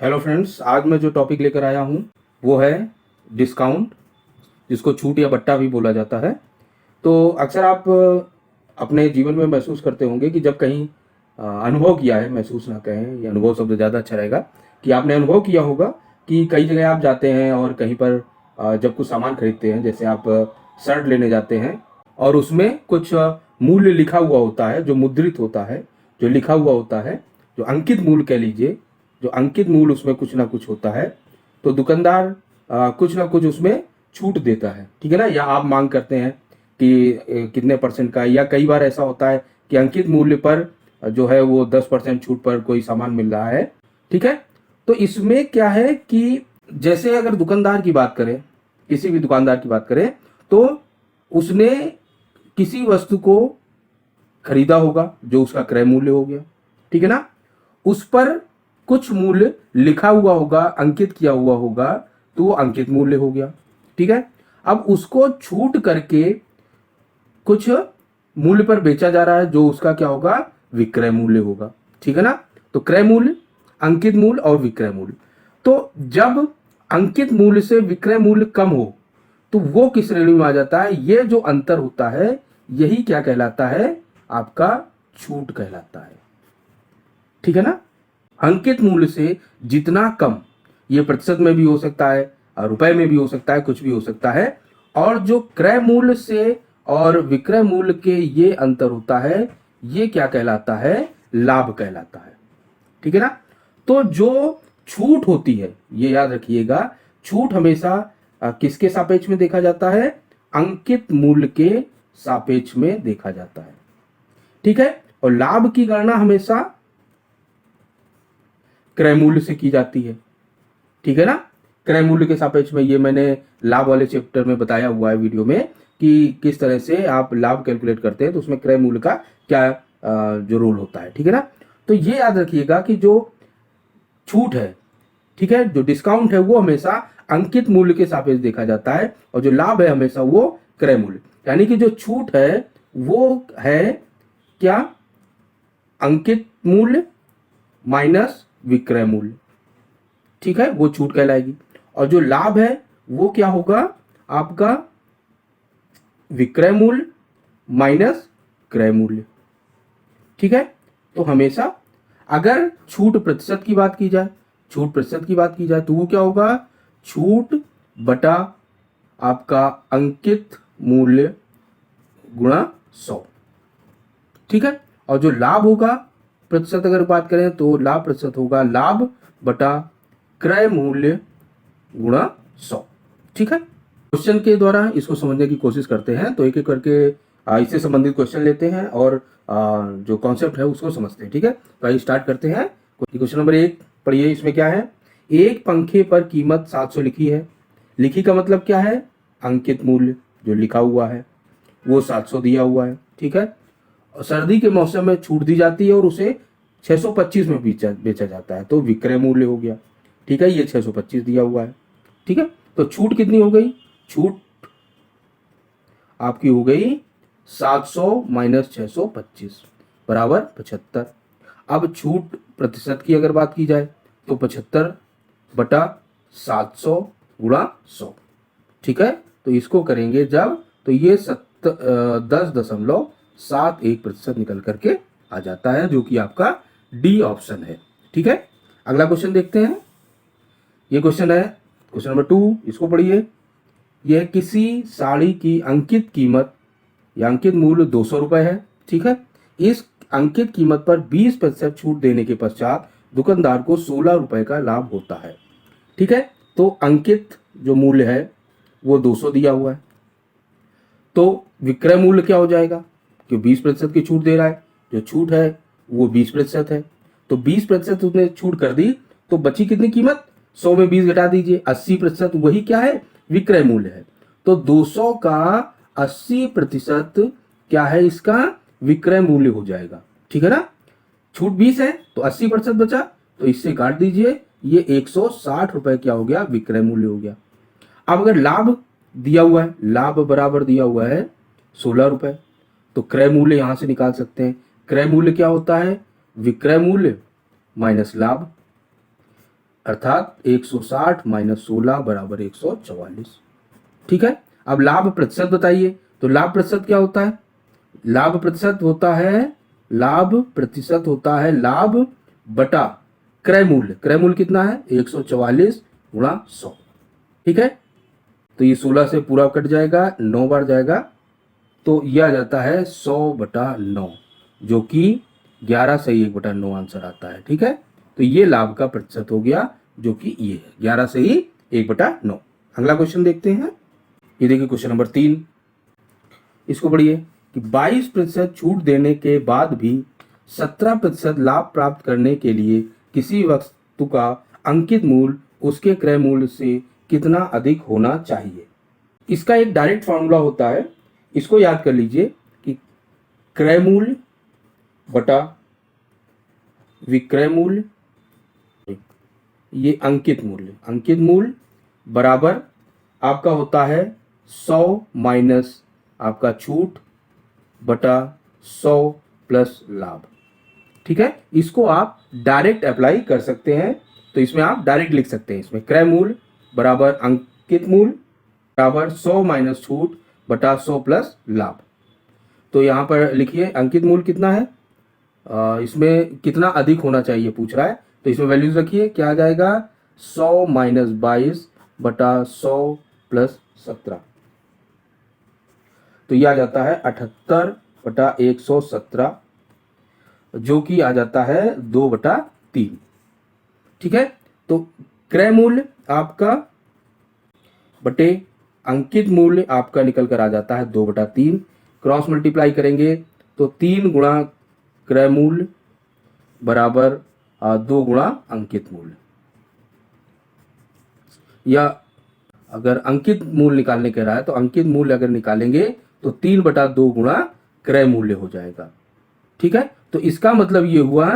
Hello friends, आज मैं जो टॉपिक लेकर आया हूँ वो है डिस्काउंट, जिसको छूट या बट्टा भी बोला जाता है। तो अक्सर आप अपने जीवन में महसूस करते होंगे कि जब कहीं अनुभव किया है, महसूस ना कहें, ये अनुभव शब्द ज़्यादा अच्छा रहेगा, कि आपने अनुभव किया होगा कि कई जगह आप जाते हैं और कहीं पर जब कुछ सामान खरीदते हैं, जैसे आप शर्ट लेने जाते हैं और उसमें कुछ मूल्य लिखा हुआ होता है, जो मुद्रित होता है, जो लिखा हुआ होता है, जो अंकित मूल्य कह लीजिए, जो अंकित मूल्य उसमें कुछ ना कुछ होता है। तो दुकानदार कुछ ना कुछ उसमें छूट देता है, ठीक है ना, या आप मांग करते हैं कि कितने परसेंट का, या कई बार ऐसा होता है कि अंकित मूल्य पर जो है वो 10% छूट पर कोई सामान मिल रहा है, ठीक है। तो इसमें क्या है कि जैसे अगर दुकानदार की बात करें, किसी भी दुकानदार की बात करें, तो उसने किसी वस्तु को खरीदा होगा जो उसका क्रय मूल्य हो गया, ठीक है ना। उस पर कुछ मूल्य लिखा हुआ होगा, अंकित किया हुआ होगा, तो वो अंकित मूल्य हो गया, ठीक है। अब उसको छूट करके कुछ मूल्य पर बेचा जा रहा है, जो उसका क्या होगा, विक्रय मूल्य होगा, ठीक है ना। तो क्रय मूल्य, अंकित मूल्य और विक्रय मूल्य। तो जब अंकित मूल्य से विक्रय मूल्य कम हो तो वो किस श्रेणी में आ जाता है, ये जो अंतर होता है यही क्या कहलाता है, आपका छूट कहलाता है, ठीक है ना। अंकित मूल्य से जितना कम, ये प्रतिशत में भी हो सकता है, रुपए में भी हो सकता है, कुछ भी हो सकता है। और जो क्रय मूल्य से और विक्रय मूल्य के ये अंतर होता है, ये क्या कहलाता है, लाभ कहलाता है, ठीक है ना। तो जो छूट होती है, ये याद रखिएगा, छूट हमेशा किसके सापेक्ष में देखा जाता है, अंकित मूल्य के सापेक्ष में देखा जाता है, ठीक है। और लाभ की गणना हमेशा क्रय मूल्य से की जाती है, ठीक है ना। क्रय मूल्य के सापेक्ष में, ये मैंने लाभ वाले चैप्टर में बताया हुआ है वीडियो में, कि किस तरह से आप लाभ कैलकुलेट करते हैं, तो उसमें क्रय मूल्य का क्या जो रोल होता है, ठीक है ना। तो ये याद रखिएगा कि जो छूट है, ठीक है, जो डिस्काउंट है वो हमेशा अंकित मूल्य के सापेक्ष देखा जाता है, और जो लाभ है हमेशा वो क्रय मूल्य, यानी कि जो छूट है वो है क्या, अंकित मूल्य माइनस विक्रय मूल्य, ठीक है, वो छूट कहलाएगी। और जो लाभ है वो क्या होगा, आपका विक्रय मूल्य माइनस क्रय मूल्य, ठीक है। तो हमेशा अगर छूट प्रतिशत की बात की जाए, छूट प्रतिशत की बात की जाए, तो वो क्या होगा, छूट बटा आपका अंकित मूल्य गुणा 100, ठीक है। और जो लाभ होगा प्रतिशत अगर बात करें, तो लाभ प्रतिशत होगा लाभ बटा क्रय मूल्य गुणा 100, ठीक है। क्वेश्चन के द्वारा इसको समझने की कोशिश करते हैं, तो एक एक करके इससे संबंधित क्वेश्चन लेते हैं और जो कॉन्सेप्ट है उसको समझते हैं, ठीक है। तो आइए स्टार्ट करते हैं। क्वेश्चन नंबर 1 पढ़िए, इसमें क्या है, एक पंखे पर कीमत 700 लिखी है। लिखी का मतलब क्या है, अंकित मूल्य जो लिखा हुआ है वो 700 दिया हुआ है, ठीक है। और सर्दी के मौसम में छूट दी जाती है और उसे 625 में बेचा जाता है, तो विक्रय मूल्य हो गया, ठीक है, ये 625 दिया हुआ है, ठीक है। तो छूट कितनी हो गई, छूट आपकी हो गई 700 माइनस 625 बराबर 75। अब छूट प्रतिशत की अगर बात की जाए, तो 75 बटा 700 गुणा 100, ठीक है। तो इसको करेंगे जब, तो ये 10.71% निकल करके आ जाता है, जो कि आपका डी ऑप्शन है, ठीक है। अगला क्वेश्चन देखते हैं। ये क्वेश्चन है क्वेश्चन नंबर 2, इसको पढ़िए। यह किसी साड़ी की अंकित कीमत या अंकित मूल्य 200 रुपए है, ठीक है। इस अंकित कीमत पर 20% छूट देने के पश्चात दुकानदार को 16 रुपए का लाभ होता है, ठीक है। तो अंकित जो मूल्य है वो 200 दिया हुआ है, तो विक्रय मूल्य क्या हो जाएगा, कि 20% की छूट दे रहा है, जो छूट है वो 20% है, तो 20% उसने छूट कर दी, तो बची कितनी कीमत, 100 में 20 घटा दीजिए, 80%, वही क्या है, विक्रय मूल्य है। तो 200 का 80% क्या है, इसका विक्रय मूल्य हो जाएगा, ठीक है ना। छूट 20 है तो 80% बचा, तो इससे काट दीजिए, ये 160 रुपए क्या हो गया, विक्रय मूल्य हो गया। अब अगर लाभ दिया हुआ है, लाभ बराबर दिया हुआ है 16 रुपए, तो क्रय मूल्य यहां से निकाल सकते हैं। क्रय मूल्य क्या होता है, विक्रय मूल्य माइनस लाभ, अर्थात 160 माइनस 16 बराबर 144। ठीक है, अब लाभ प्रतिशत बताइए। तो लाभ प्रतिशत क्या होता है? लाभ प्रतिशत होता है, लाभ प्रतिशत होता है लाभ बटा क्रय मूल्य। क्रय मूल्य कितना है? 144 गुणा 100। ठीक है, तो ये 16 से पूरा कट जाएगा, 9 बार जाएगा, तो यह आ जाता है 100/9, जो कि 11 से 1/9 आंसर आता है। ठीक है, तो ये लाभ का प्रतिशत हो गया, जो कि ये है 11 से 1/9। अगला क्वेश्चन देखते हैं। ये देखिए क्वेश्चन नंबर 3, इसको पढ़िए कि 22% छूट देने के बाद भी 17% लाभ प्राप्त करने के लिए किसी वस्तु का अंकित मूल्य उसके क्रय मूल्य से कितना अधिक होना चाहिए। इसका एक डायरेक्ट फॉर्मूला होता है, इसको याद कर लीजिए कि क्रय मूल्य बटा विक्रय मूल्य, ये अंकित मूल्य बराबर आपका होता है 100 माइनस आपका छूट बटा 100 प्लस लाभ। ठीक है, इसको आप डायरेक्ट अप्लाई कर सकते हैं, तो इसमें आप डायरेक्ट लिख सकते हैं। इसमें क्रय मूल्य बराबर अंकित मूल्य बराबर 100 माइनस छूट बटा 100 प्लस लाभ। तो यहाँ पर लिखिए अंकित मूल्य कितना है, इसमें कितना अधिक होना चाहिए पूछ रहा है, तो इसमें वैल्यूज रखिए। क्या आ जाएगा? 100 माइनस 22 बटा 100 प्लस 17, तो यह आ जाता है 78/117, जो कि आ जाता है 2/3। ठीक है, तो क्रय मूल्य आपका बटे अंकित मूल्य आपका निकल कर आ जाता है 2/3। क्रॉस मल्टीप्लाई करेंगे तो 3 गुणा क्रय मूल्य बराबर 2 गुणा अंकित मूल्य, या अगर अंकित मूल्य निकालने कह रहा है तो अंकित मूल्य अगर निकालेंगे तो 3/2 गुणा क्रय मूल्य हो जाएगा। ठीक है, तो इसका मतलब ये हुआ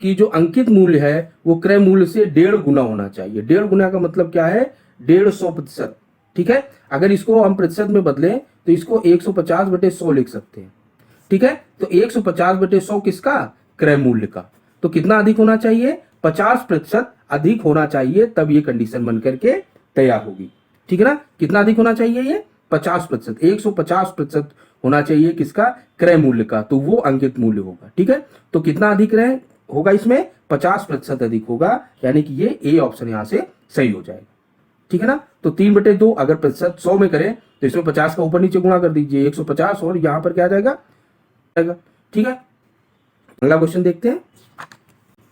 कि जो अंकित मूल्य है वो क्रय मूल्य से 1.5 गुना होना चाहिए। 1.5 गुना का मतलब क्या है? 150%। ठीक है, अगर इसको हम प्रतिशत में बदलें तो इसको 150/100 लिख सकते हैं। ठीक है, तो 150/100 किसका? क्रय मूल्य का। तो कितना अधिक होना चाहिए? 50% अधिक होना चाहिए, तब ये कंडीशन बन करके तैयार होगी। ठीक है ना, कितना अधिक होना चाहिए? ये 50%, 150% होना चाहिए किसका? क्रय मूल्य का, तो वो अंकित मूल्य होगा। ठीक है, तो कितना अधिक रहे होगा? इसमें 50% अधिक होगा, यानी कि ये ए ऑप्शन यहां से सही हो जाएगा। ठीक है ना, तो 3/2 अगर प्रतिशत 100 में करें तो इसमें 50 का ऊपर नीचे गुणा कर दीजिए, 150, और यहां पर क्या आ जाएगा? ठीक है, अगला क्वेश्चन देखते हैं।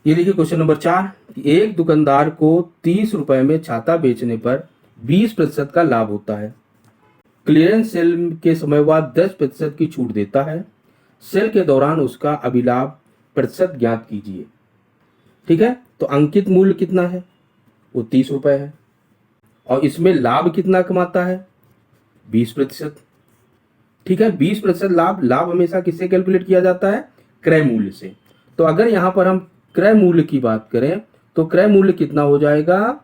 ये देखिए क्वेश्चन नंबर 4, एक दुकानदार को 30 रुपए में छाता बेचने पर 20% का लाभ होता है। क्लियरेंस सेल के समय वह 10% की छूट देता है। सेल के दौरान उसका अभिलाभ प्रतिशत ज्ञात कीजिए। ठीक है, तो अंकित मूल्य कितना है? वो 30 रुपए है, और इसमें लाभ कितना कमाता है? 20%। ठीक है, 20% लाभ। लाभ हमेशा किससे कैलकुलेट किया जाता है? क्रय मूल्य से। तो अगर यहां पर हम क्रय मूल्य की बात करें तो क्रय मूल्य कितना हो जाएगा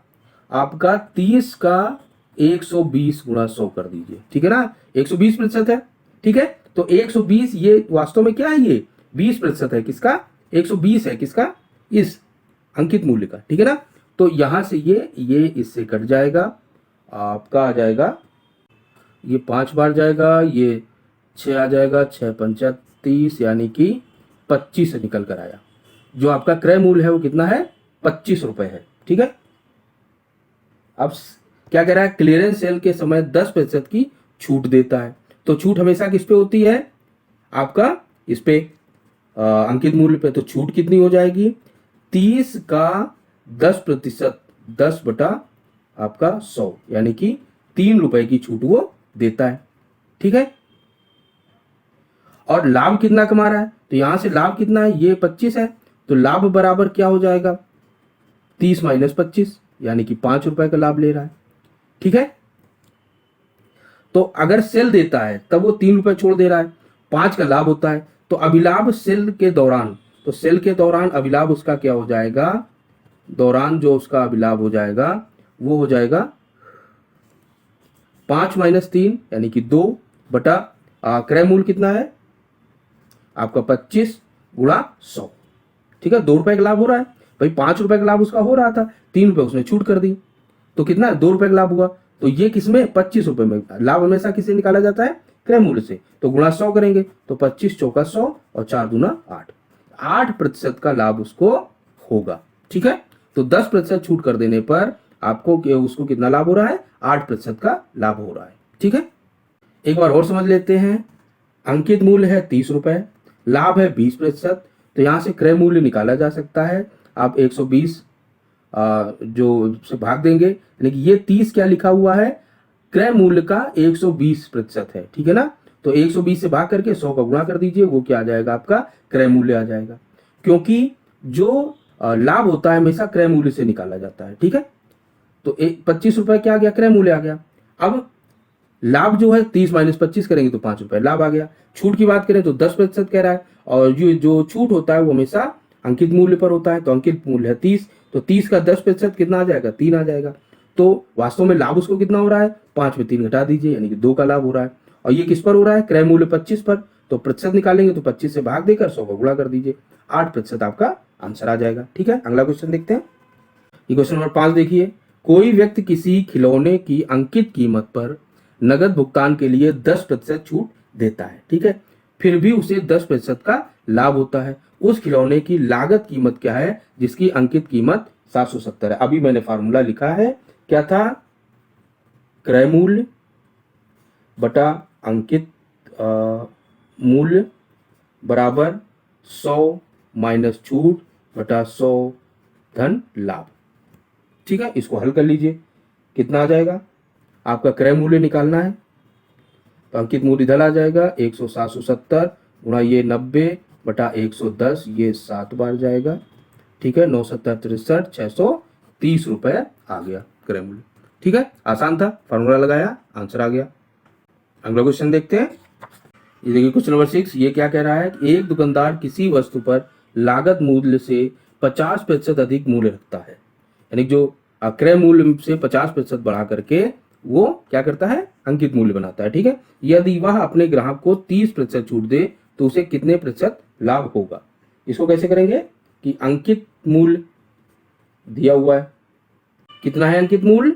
आपका? 30 का 120 गुणा 100 कर दीजिए। ठीक है ना, 120% है। ठीक है, तो 120 ये वास्तव में क्या है? ये 20% है किसका? 120 है किसका? इस अंकित मूल्य का। ठीक है ना, तो यहां से ये इससे कट जाएगा, आपका आ जाएगा, ये 5 बार जाएगा, ये 6 आ जाएगा, 6 पंचा 30, यानी कि 25 निकल कर आया। जो आपका क्रय मूल्य है वो कितना है? 25 रुपए है। ठीक है, अब क्या कह रहा है? क्लियरेंस सेल के समय 10% की छूट देता है। तो छूट हमेशा किस पे होती है? आपका इस पे अंकित मूल्य पे। तो छूट कितनी हो जाएगी? 30 का 10%, 10 बटा आपका 100, यानी कि 3 रुपए की छूट वो देता है। ठीक है, और लाभ कितना कमा रहा है? तो यहां से लाभ कितना है? ये 25 है, तो लाभ बराबर क्या हो जाएगा? 30 माइनस 25, यानी कि 5 रुपए का लाभ ले रहा है। ठीक है, तो अगर सेल देता है तब वो 3 रुपए छोड़ दे रहा है, 5 का लाभ होता है। तो अभिलाभ सेल के दौरान, तो सेल के दौरान अभिलाभ उसका क्या हो जाएगा? दौरान जो उसका अभिलाभ हो जाएगा वो हो जाएगा 5 माइनस 3, यानी कि 2 बटा क्रय मूल्य कितना है आपका? 25 गुणा 100। ठीक है, 2 रुपए का लाभ हो रहा है, भाई 5 रुपए का लाभ उसका हो रहा था, 3 रुपए उसने छूट कर दी, तो कितना 2 रुपए का लाभ हुआ। तो ये किसमें 25 रुपए में लाभ हमेशा किसे निकाला जाता है, क्रय मूल्य से। तो गुणा 100 करेंगे तो 25 चौका 100 और 4 दूना 8% का लाभ उसको होगा। ठीक है, तो 10% छूट कर देने पर आपको उसको कितना लाभ हो रहा है, 8% का लाभ हो रहा है। ठीक है, एक बार और समझ लेते हैं। अंकित मूल्य है 30 रुपए, लाभ है 20%, तो यहां से क्रय मूल्य निकाला जा सकता है। आप 120 जो से भाग देंगे, यानी कि ये 30 क्या लिखा हुआ है, क्रय मूल्य का 120% है। ठीक है ना, तो 120 से भाग करके 100 का गुणा कर दीजिए, वो क्या आ जाएगा, आपका क्रय मूल्य आ जाएगा। क्योंकि जो लाभ होता है हमेशा क्रय मूल्य से निकाला जाता है। ठीक है, तो 25 रुपए क्या आ गया, क्रय मूल्य आ गया। अब लाभ जो है 30 माइनस 25 करेंगे तो 5 रुपए लाभ आ गया। छूट की बात करें तो 10% कह रहा है, और जो छूट होता है वो हमेशा अंकित मूल्य पर होता है। तो अंकित मूल्य है 30, तो 30 का 10% कितना आ जाएगा, 3 आ जाएगा। तो वास्तव में लाभ उसको कितना हो रहा है, 5 में 3 घटा दीजिए, यानी कि 2 का लाभ हो रहा है। और ये किस पर हो रहा है, क्रय मूल्य 25 पर, तो प्रतिशत निकालेंगे तो 25 से भाग देकर 100 का गुणा कर दीजिए, 8% आपका आंसर आ जाएगा। ठीक है, अगला क्वेश्चन देखते हैं। ये क्वेश्चन नंबर 5 देखिए। कोई व्यक्ति किसी खिलौने की अंकित कीमत पर नगद भुगतान के लिए 10% छूट देता है। ठीक है, फिर भी उसे 10% का लाभ होता है। उस खिलौने की लागत कीमत क्या है जिसकी अंकित कीमत 770 है। अभी मैंने फार्मूला लिखा है, क्या था, क्रय मूल्य बटा अंकित मूल्य बराबर 100 माइनस छूट बटा 100 धन लाभ। ठीक है, इसको हल कर लीजिए, कितना आ जाएगा, आपका क्रय मूल्य निकालना है तो अंकित मूल्य इधर आ जाएगा 770 गुणा ये 90 बटा 110, ये 7 बार जाएगा। ठीक है, 9 7 63 630 रुपए आ गया क्रय मूल्य। ठीक है, आसान था, फार्मूला लगाया, आंसर आ गया। अगला क्वेश्चन देखते हैं। ये देखिए क्वेश्चन नंबर 6। ये क्या कह रहा है, एक दुकानदार किसी वस्तु पर लागत मूल्य से 50% अधिक मूल्य रखता है, यानी जो क्रय मूल्य से 50% बढ़ा करके वो क्या करता है, अंकित मूल्य बनाता है। ठीक है, यदि वह अपने ग्राहक को 30% छूट दे तो उसे कितने प्रतिशत लाभ होगा। इसको कैसे करेंगे कि अंकित मूल्य दिया हुआ है, कितना है अंकित मूल्य,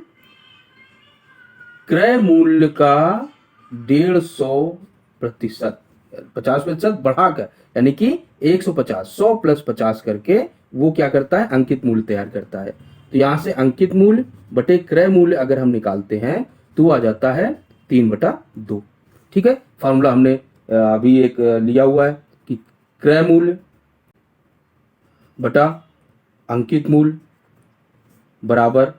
क्रय मूल्य का 150%, 50% बढ़ाकर, यानी कि 150, 100 प्लस 50 करके वो क्या करता है, अंकित मूल्य तैयार करता है। तो यहां से अंकित मूल्य बटे क्रय मूल्य अगर हम निकालते हैं तो आ जाता है 3/2। ठीक है, फॉर्मूला हमने अभी एक लिया हुआ है कि क्रय मूल्य बटा अंकित मूल्य बराबर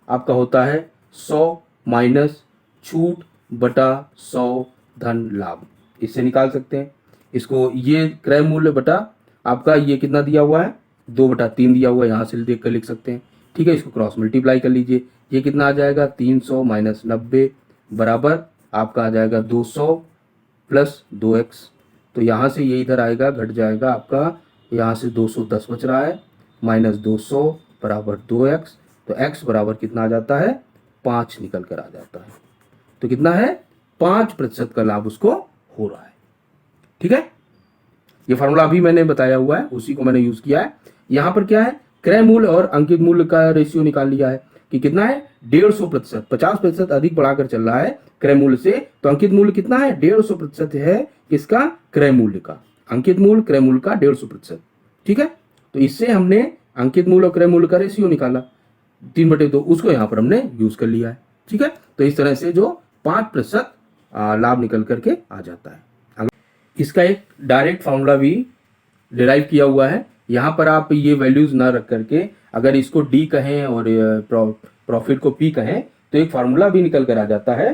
आपका होता है 100 माइनस छूट बटा 100 धन लाभ। इससे निकाल सकते हैं इसको। ये क्रय मूल्य बटा आपका ये कितना दिया हुआ है, 2/3 दिया हुआ है, यहाँ से देख कर लिख सकते हैं। ठीक है, इसको क्रॉस मल्टीप्लाई कर लीजिए, ये कितना आ जाएगा 300 माइनस 90 बराबर आपका आ जाएगा 200 प्लस 2x। तो यहाँ से ये इधर आएगा, घट जाएगा आपका, यहाँ से 210 बच रहा है, माइनस 200 बराबर 2x। तो x बराबर कितना आ जाता है, 5 निकल कर आ जाता है। तो कितना है, 5% का लाभ उसको हो रहा है। ठीक है, ये फार्मूला अभी मैंने बताया हुआ है, उसी को मैंने यूज किया है। यहां पर क्या है, क्रय मूल्य और अंकित मूल्य का रेशियो निकाल लिया है कि कितना है, 150%, 50% अधिक बढ़ाकर चल रहा है क्रय मूल्य से। तो अंकित मूल्य कितना है, 150% है किसका, क्रय मूल्य का। अंकित मूल्य क्रय मूल्य का 150%। ठीक है, तो इससे हमने अंकित मूल्य और क्रय मूल्य का रेशियो निकाला 3/2, उसको यहां पर हमने यूज कर लिया है। ठीक है, तो इस तरह से जो 5% लाभ निकल करके आ जाता है। इसका एक डायरेक्ट फार्मूला भी डिराइव किया हुआ है। यहाँ पर आप ये वैल्यूज ना रख करके अगर इसको डी कहें और प्रॉफिट को पी कहें तो एक फार्मूला भी निकल कर आ जाता है।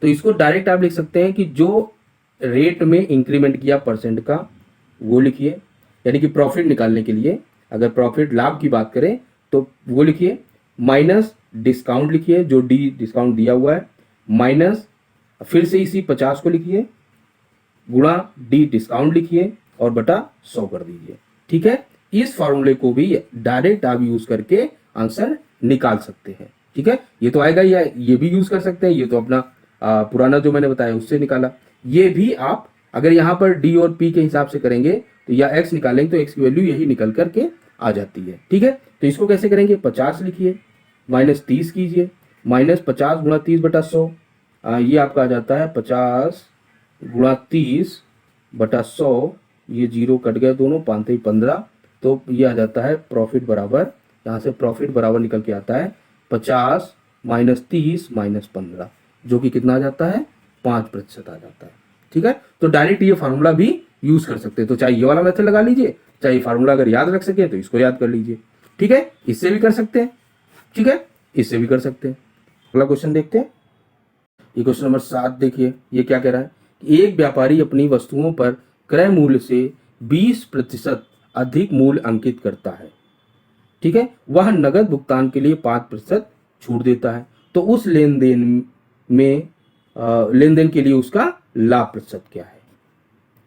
तो इसको डायरेक्ट आप लिख सकते हैं कि जो रेट में इंक्रीमेंट किया परसेंट का वो लिखिए, यानी कि प्रॉफिट निकालने के लिए अगर प्रॉफिट लाभ की बात करें तो वो लिखिए, माइनस डिस्काउंट लिखिए जो डी डिस्काउंट दिया हुआ है, माइनस फिर से इसी 50 को लिखिए, गुणा डी डिस्काउंट लिखिए और बटा 100 कर दीजिए। ठीक है, इस फॉर्मूले को भी डायरेक्ट आप यूज करके आंसर निकाल सकते हैं। ठीक है, ये तो आएगा ही, ये भी यूज कर सकते हैं, ये तो अपना पुराना जो मैंने बताया उससे निकाला। ये भी आप अगर यहाँ पर डी और पी के हिसाब से करेंगे तो या एक्स निकालेंगे तो एक्स की वैल्यू यही निकल करके आ जाती है। ठीक है, तो इसको कैसे करेंगे, 50 लिखिए माइनस 30 कीजिए, माइनस 50 गुणा 30 बटा 100, ये आपका आ जाता है 50 गुणा 30 बटा 100, ये जीरो कट गया दोनों, 5 15, तो ये आ जाता है प्रॉफिट बराबर, यहाँ से प्रॉफिट बराबर निकल के आता है 50 माइनस 30 माइनस 15, जो कि कितना आ जाता है 5% आ जाता है। ठीक है, तो डायरेक्ट ये फार्मूला भी यूज कर सकते हैं, तो चाहे ये वाला मेथड लगा लीजिए, चाहे फार्मूला अगर याद रख सके तो इसको याद कर लीजिए। ठीक है, इससे भी कर सकते हैं, ठीक है, इससे भी कर सकते हैं। अगला क्वेश्चन देखते हैं, ये क्वेश्चन नंबर 7 देखिए, ये क्या कह रहा है कि एक व्यापारी अपनी वस्तुओं पर क्रय मूल्य से 20% अधिक मूल्य अंकित करता है। ठीक है, वह नगद भुगतान के लिए 5% छूट देता है, तो उस लेन देन के लिए उसका लाभ प्रतिशत क्या है।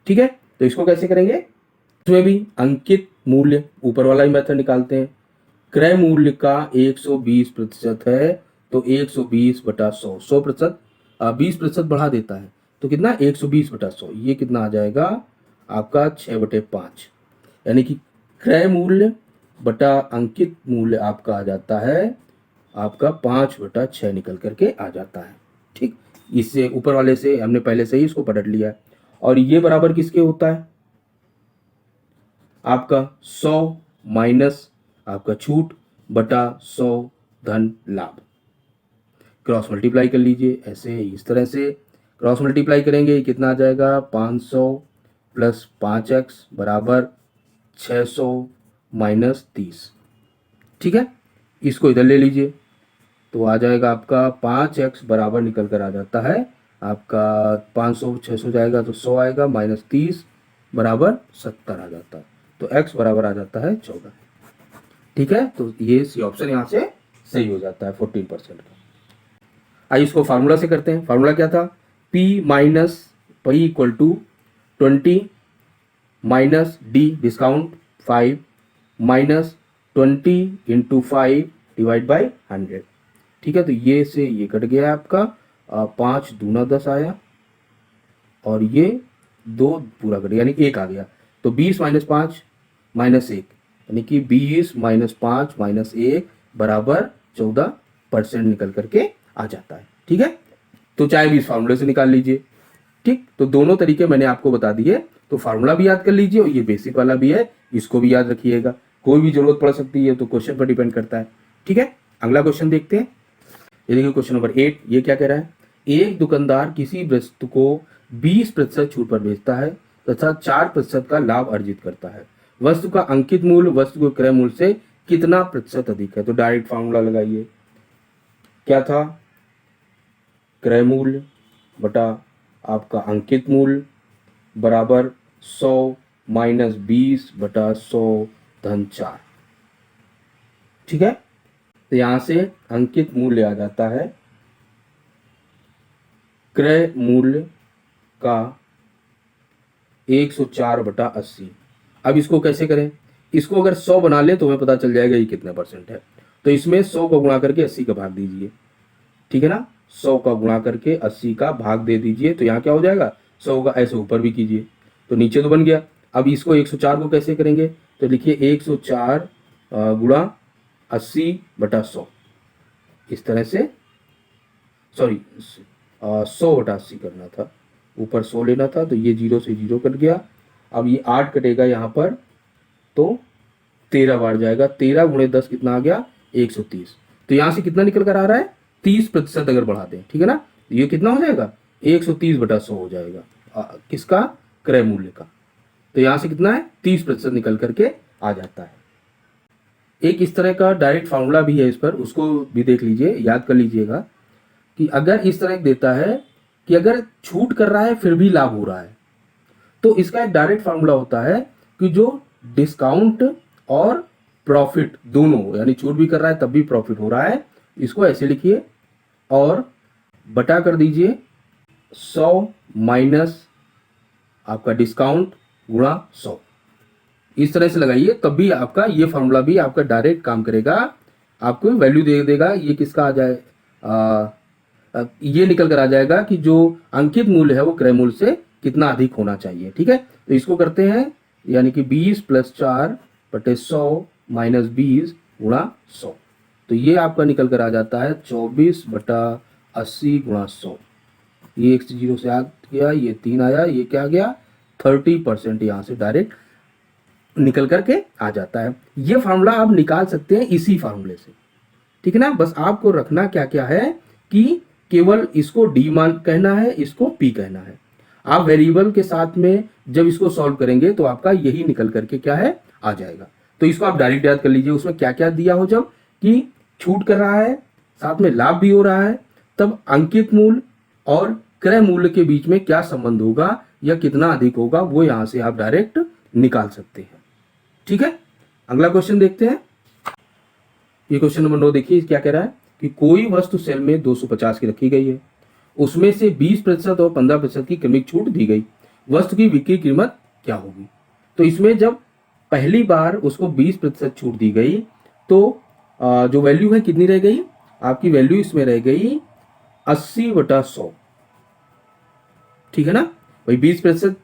ठीक है, तो इसको कैसे करेंगे, इसमें भी अंकित मूल्य ऊपर वाला ही मेथड निकालते हैं। क्रय मूल्य का 120% है, तो 120 बटा 100, 100%, 20% बढ़ा देता है, तो कितना 120 बटा 100, ये कितना आ जाएगा आपका 6/5, यानी कि क्रय मूल्य बटा अंकित मूल्य आपका आ जाता है आपका 5/6 निकल करके आ जाता है। ठीक, इससे ऊपर वाले से हमने पहले से ही इसको पलट लिया है, और ये बराबर किसके होता है आपका 100 माइनस आपका छूट बटा 100 धन लाभ। क्रॉस मल्टीप्लाई कर लीजिए, ऐसे इस तरह से क्रॉस मल्टीप्लाई करेंगे, कितना आ जाएगा 500 प्लस 5x बराबर 600 माइनस 30। ठीक है, इसको इधर ले लीजिए, तो आ जाएगा आपका 5x बराबर निकल कर आ जाता है आपका 500 600 जाएगा तो 100 आएगा, माइनस 30 बराबर 70 आ जाता है, तो x बराबर आ जाता है 14। ठीक है, तो ये सी ऑप्शन यहाँ से सही हो जाता है 14% का। आइए इसको फार्मूला से करते हैं। फार्मूला क्या था, P minus P equal to 20 minus D discount 5 minus 20 into 5 divide by 100। ठीक है, तो ये से ये कट गया आपका 5 दूना 10 आया, और ये 2 पूरा कट गया, यानी 1 आ गया, तो 20 माइनस 5 माइनस 1, यानी कि 20 माइनस 5 माइनस 1 बराबर 14% निकल करके आ जाता है। ठीक है, तो चाहे भी इस फार्मूले से निकाल लीजिए। ठीक, तो दोनों तरीके मैंने आपको बता दिए, तो फार्मूला भी याद कर लीजिए और ये बेसिक वाला भी है, इसको भी याद रखिएगा, कोई भी जरूरत पड़ सकती है, तो क्वेश्चन पर डिपेंड करता है। ठीक है, अगला क्वेश्चन देखते हैं, ये देखिए क्वेश्चन नंबर 8, ये क्या कह रहा है, एक दुकानदार किसी वस्तु को 20% छूट पर बेचता है तथा 4% का लाभ अर्जित करता है। वस्तु का अंकित मूल्य वस्तु के क्रय मूल्य से कितना प्रतिशत अधिक है, तो डायरेक्ट फार्मूला लगाइए, क्या था, क्रय मूल्य बटा आपका अंकित मूल्य बराबर 100 माइनस 20 बटा 100 धन 4। ठीक है, तो यहां से अंकित मूल्य आ जाता है क्रय मूल्य का 104/80। अब इसको कैसे करें, इसको अगर 100 बना ले तो हमें पता चल जाएगा ये कितने परसेंट है, तो इसमें 100 को गुणा करके 80 का भाग दीजिए। ठीक है ना, 100 का गुणा करके 80 का भाग दे दीजिए, तो यहाँ क्या हो जाएगा 100 का ऐसे ऊपर भी कीजिए, तो नीचे तो बन गया। अब इसको 104 को कैसे करेंगे, तो लिखिए 104 गुणा 80/100, इस तरह से, सॉरी 100/80 करना था, ऊपर 100 लेना था, तो ये 0 से 0 कट गया। अब ये 8 कटेगा यहाँ पर, तो 13 बार जाएगा, 13 गुणे 10 कितना आ गया 130, तो यहाँ से कितना निकल कर आ रहा है 30% अगर बढ़ा दें, ठीक है ना, ये कितना हो जाएगा 130/100 हो जाएगा किसका, क्रय मूल्य का, तो यहाँ से कितना है 30% निकल करके आ जाता है। एक इस तरह का डायरेक्ट फार्मूला भी है इस पर, उसको भी देख लीजिए, याद कर लीजिएगा कि अगर इस तरह देता है कि अगर छूट कर रहा है फिर भी लाभ हो रहा है, तो इसका एक डायरेक्ट फार्मूला होता है कि जो डिस्काउंट और प्रॉफिट दोनों, यानी छूट भी कर रहा है तब भी प्रॉफिट हो रहा है, इसको ऐसे लिखिए और बटा कर दीजिए 100 माइनस आपका डिस्काउंट गुणा 100, इस तरह से लगाइए, तब भी आपका ये फार्मूला भी आपका डायरेक्ट काम करेगा, आपको वैल्यू दे देगा, ये किसका आ जाए ये निकल कर आ जाएगा कि जो अंकित मूल्य है वो क्रय मूल्य से कितना अधिक होना चाहिए। ठीक है, तो इसको करते हैं, यानी कि 20 + 4/100 -20 गुणा 100। तो ये आपका निकल कर आ जाता है 24/80 गुणा 100। ये एक 0 से आ गया, ये 3 आया, ये क्या आ गया 30% यहाँ से डायरेक्ट निकल करके आ जाता है। ये फार्मूला आप निकाल सकते हैं इसी फार्मूले से, ठीक है ना। बस आपको रखना क्या क्या है कि केवल इसको डी मान कहना है, इसको पी कहना है। आप वेरिएबल के साथ में जब इसको सॉल्व करेंगे तो आपका यही निकल करके क्या है आ जाएगा। तो इसको आप डायरेक्ट याद कर लीजिए, उसमें क्या क्या दिया हो, जब कि छूट कर रहा है साथ में लाभ भी हो रहा है, तब अंकित मूल्य और क्रय मूल्य के बीच में क्या संबंध होगा या कितना अधिक होगा, वो यहां से आप डायरेक्ट निकाल सकते हैं, ठीक है। अगला क्वेश्चन देखते हैं। ये क्वेश्चन नंबर 9 देखिए, क्या कह रहा है कि कोई वस्तु सेल में 250 की रखी गई है, उसमें से 20% और 15% की क्रमिक छूट दी गई, वस्तु की बिक्री कीमत क्या होगी। तो इसमें जब पहली बार उसको 20% छूट दी गई तो जो वैल्यू है कितनी रह गई, आपकी वैल्यू इसमें रह गई 80/100, ठीक है ना। भाई 20%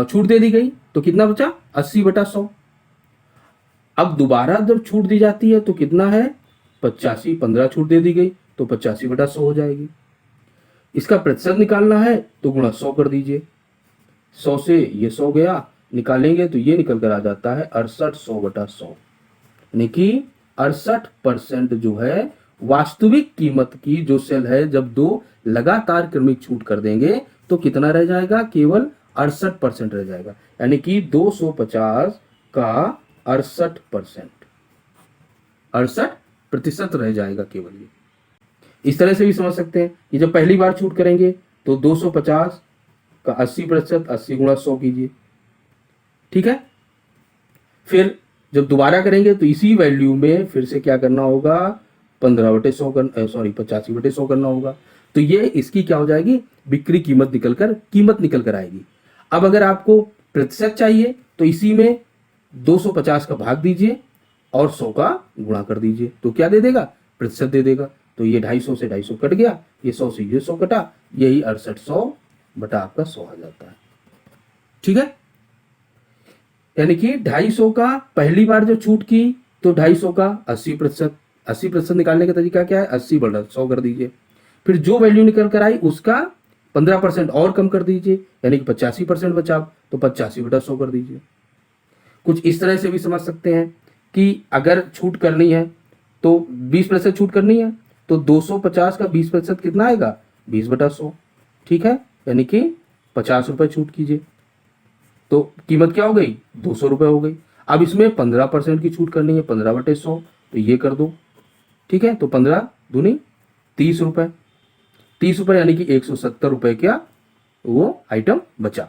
छूट दे दी गई तो कितना बचा 80/100। अब दोबारा जब छूट दी जाती है तो कितना है 85, 15 छूट दे दी गई तो 85/100 हो जाएगी। इसका प्रतिशत निकालना है तो गुणा 100 कर दीजिए, 100 से ये 100 गया, निकालेंगे तो ये निकल कर आ जाता है 6800/100, यानी कि 68% जो है वास्तविक कीमत की जो सेल है, जब दो लगातार क्रमिक छूट कर देंगे तो कितना रह जाएगा, केवल 68% रह जाएगा, यानी कि 250 का 68% रह जाएगा केवल। ये इस तरह से भी समझ सकते हैं कि जब पहली बार छूट करेंगे तो 250 का 80%, 80 गुणा 100 कीजिए, ठीक है। फिर जब दोबारा करेंगे तो इसी वैल्यू में फिर से क्या करना होगा 85/100 करना होगा। तो ये इसकी क्या हो जाएगी, बिक्री कीमत निकल कर आएगी। अब अगर आपको प्रतिशत चाहिए तो इसी में 250 का भाग दीजिए और 100 का गुणा कर दीजिए, तो क्या दे देगा, प्रतिशत दे देगा। तो ये 250 से 250 कट गया, ये 100 से ये 100 कटा, यही 6800 बटा आपका 100 आ जाता है, ठीक है। यानी कि 250 का पहली बार जो छूट की तो 250 का 80% निकालने का तरीका क्या है, 80/100 कर दीजिए। फिर जो वैल्यू निकल कर आई उसका 15% और कम कर दीजिए, यानी कि 85% बचा, तो 85/100 कर दीजिए। कुछ इस तरह से भी समझ सकते हैं कि अगर छूट करनी है तो 20% छूट करनी है तो 250 का 20% कितना आएगा 20/100, ठीक है, यानी कि 50 रुपए छूट कीजिए, तो कीमत क्या हो गई 200 रुपए हो गई। अब इसमें 15% की छूट करनी है 15/100, तो ये कर दो, ठीक है। तो 15 दूनी 30 रुपए, 30 रुपए यानी कि 170 रुपए क्या वो आइटम बचा।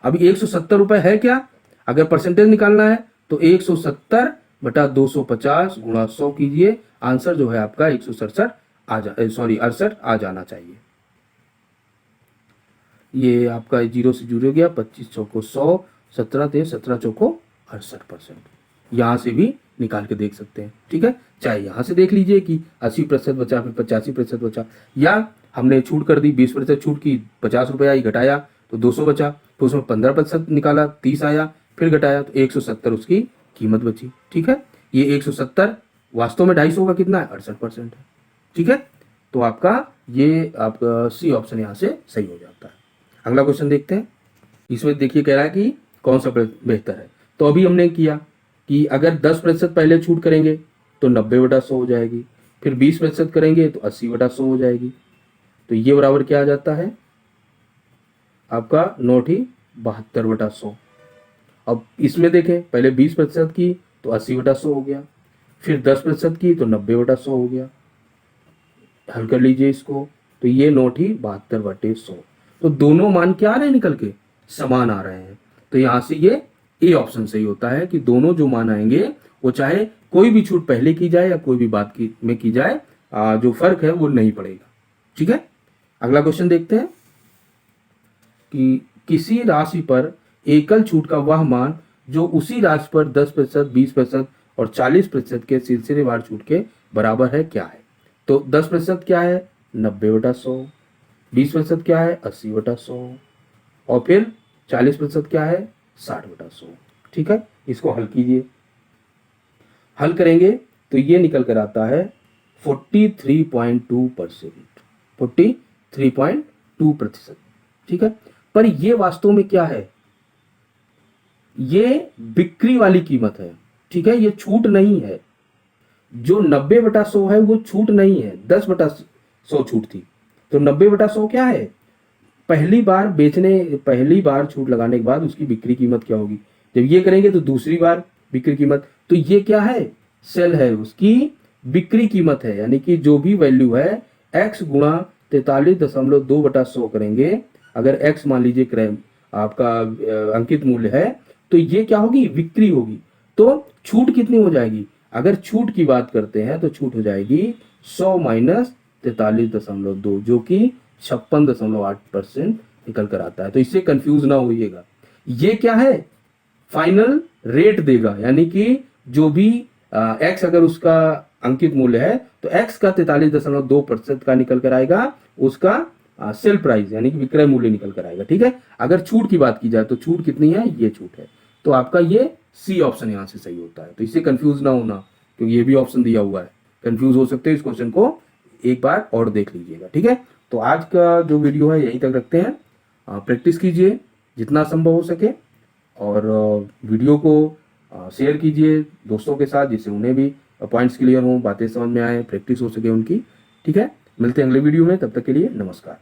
अभी 170 रुपए है क्या, अगर परसेंटेज निकालना है तो 170/250 गुणा 100 कीजिए, आंसर जो है आपका 68 आ जाना चाहिए। ये आपका 0 से जुड़ गया, 25 चौको 100, 17 थे 17 चौको 68%। यहाँ से भी निकाल के देख सकते हैं, ठीक है। चाहे यहाँ से देख लीजिए कि 80% बचा, फिर 85% बचा, या हमने छूट कर दी 20% छूट की, 50 रुपये आई, घटाया तो 200 बचा, फिर उसमें 15% निकाला 30 आया, फिर घटाया तो 170 उसकी कीमत बची, ठीक है। ये 170 वास्तव में 250 का कितना है 68% है, ठीक है। तो आपका ये आपका सी ऑप्शन यहाँ से सही हो जाता है। अगला क्वेश्चन देखते हैं। इसमें देखिए कह रहा है कि कौन सा बेहतर है। तो अभी हमने किया कि अगर 10% पहले छूट करेंगे तो 90/100 हो जाएगी, फिर 20% करेंगे तो 80/100 हो जाएगी। तो ये बराबर क्या आ जाता है आपका 9/72। अब इसमें देखें पहले 20% की तो 80/100 हो गया, फिर 10% की तो 90/100 हो गया। हल कर लीजिए इसको, तो ये 9/72। तो दोनों मान क्या आ रहे हैं निकल के समान आ रहे हैं। तो यहां से ये ए ऑप्शन सही होता है कि दोनों जो मान आएंगे वो चाहे कोई भी छूट पहले की जाए या कोई भी बात में की जाए, जो फर्क है वो नहीं पड़ेगा, ठीक है। अगला क्वेश्चन देखते हैं कि किसी राशि पर एकल छूट का वह मान जो उसी राशि पर 10%, 20% और 40% के सिलसिलेवार छूट के बराबर है क्या है। तो 10% क्या है 90/100, 20% क्या है 80/100 और फिर 40% क्या है 60/100, ठीक है। इसको हल कीजिए, हल करेंगे तो ये निकल कर आता है 43.2%, 43.2%। ठीक है, पर ये वास्तव में क्या है, ये बिक्री वाली कीमत है। ठीक है, ये छूट नहीं है। जो 90/100 है वो छूट नहीं है, 10/100 छूट थी। तो 90/100 क्या है, पहली बार छूट लगाने के बाद उसकी बिक्री कीमत क्या होगी। जब ये करेंगे तो दूसरी बार बिक्री कीमत, तो ये क्या है, सेल है, उसकी बिक्री कीमत है। यानी कि जो भी वैल्यू है x गुणा 43.2/100 करेंगे, अगर x मान लीजिए क्रय आपका अंकित मूल्य है, तो ये क्या होगी, बिक्री होगी। तो छूट कितनी हो जाएगी, अगर छूट की बात करते हैं तो छूट हो जाएगी 100 माइनस 43.2, जो कि 56.8% निकल कर आता है। तो इससे कंफ्यूज ना होइएगा। ये क्या है, फाइनल रेट देगा, यानी कि जो भी एक्स अगर उसका अंकित मूल्य है तो एक्स का 43.2% का निकल कर आएगा, उसका सेल प्राइस यानी कि विक्रय मूल्य निकल कर आएगा। ठीक है, अगर छूट की बात की जाए तो छूट कितनी है, ये छूट है। तो आपका ये सी ऑप्शन यहां से सही होता है। तो इससे कंफ्यूज ना होना, क्योंकि ये भी ऑप्शन दिया हुआ है, कंफ्यूज हो सकते हैं। इस क्वेश्चन को एक बार और देख लीजिएगा। ठीक है, तो आज का जो वीडियो है यहीं तक रखते हैं। प्रैक्टिस कीजिए जितना संभव हो सके, और वीडियो को शेयर कीजिए दोस्तों के साथ, जिससे उन्हें भी पॉइंट्स क्लियर हो, बातें समझ में आए, प्रैक्टिस हो सके उनकी। ठीक है, मिलते हैं अगले वीडियो में, तब तक के लिए नमस्कार।